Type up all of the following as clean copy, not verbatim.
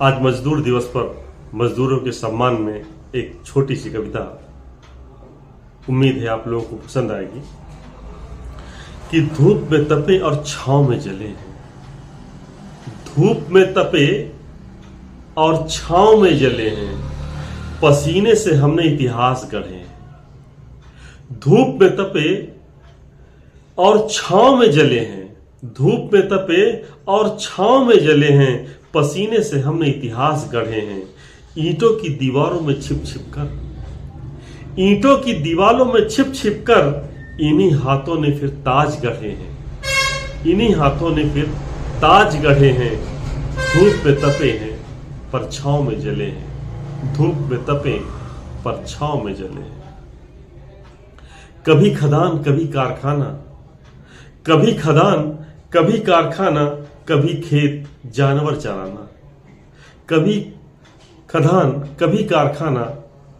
आज मजदूर दिवस पर मजदूरों के सम्मान में एक छोटी सी कविता, उम्मीद है आप लोगों को पसंद आएगी। कि धूप में तपे और छांव में जले हैं, धूप में तपे और छांव में जले हैं, पसीने से हमने इतिहास गढ़े हैं। धूप में तपे और छांव में जले हैं, धूप में तपे और छांव में जले हैं, पसीने से हमने इतिहास गढ़े हैं। ईंटों की दीवारों में छिप छिप कर, ईंटों की दीवारों में छिप छिप कर इन्हीं हाथों ने फिर ताज गढ़े हैं, इन्हीं हाथों ने फिर ताज गढ़े हैं। धूप में तपे हैं पर छांव में जले हैं, धूप में तपे पर छांव में जले हैं। कभी खदान कभी कारखाना, कभी खदान कभी कारखाना, कभी खेत जानवर चराना। कभी खदान कभी कारखाना,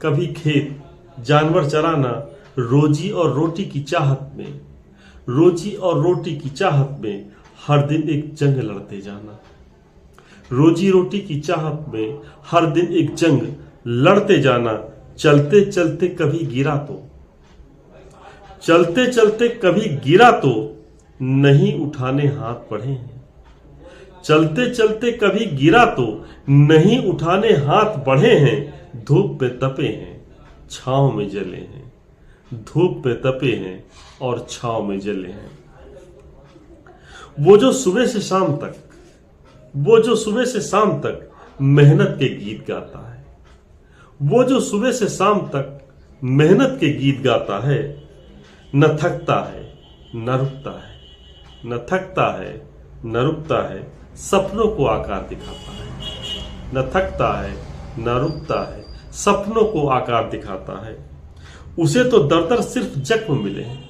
कभी खेत जानवर चराना। रोजी और रोटी की चाहत में, रोजी और रोटी की चाहत में हर दिन एक जंग लड़ते जाना। रोजी रोटी की चाहत में हर दिन एक जंग लड़ते जाना। चलते चलते कभी गिरा तो, चलते चलते कभी गिरा तो नहीं उठाने हाथ बढ़े हैं। चलते चलते कभी गिरा तो नहीं उठाने हाथ बढ़े हैं। धूप में तपे हैं छांव में जले हैं, धूप में तपे हैं और छांव में जले हैं। वो जो सुबह से शाम तक, वो जो सुबह से शाम तक मेहनत के गीत गाता है, वो जो सुबह से शाम तक मेहनत के गीत गाता है, न थकता है न रुकता है, न थकता है न रुकता है, सपनों को आकार दिखाता है। न थकता है न रुकता है, सपनों को आकार दिखाता है। उसे तो दर दर सिर्फ जख्म मिले हैं,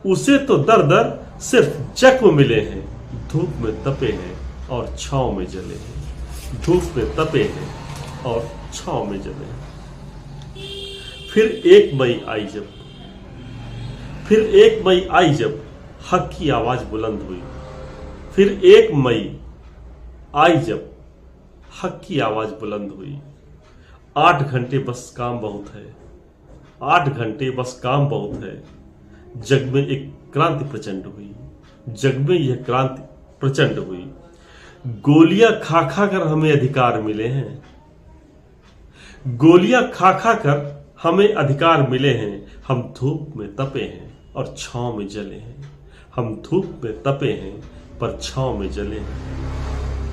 उसे तो दर दर सिर्फ जख्म मिले हैं। धूप में तपे हैं और छांव में जले हैं, धूप में तपे हैं और छांव में जले हैं। फिर एक मई आई जब, फिर एक मई आई जब हक की आवाज बुलंद हुई। फिर एक मई आई जब हक की आवाज बुलंद हुई। 8 घंटे बस काम बहुत है, 8 घंटे बस काम बहुत है। जग में एक क्रांति प्रचंड हुई, जग में यह क्रांति प्रचंड हुई। गोलियां खा खा कर हमें अधिकार मिले हैं, गोलियां खा खा कर हमें अधिकार मिले हैं। हम धूप में तपे हैं और छांव में जले हैं, हम धूप में तपे हैं पर छांव में जले हैं।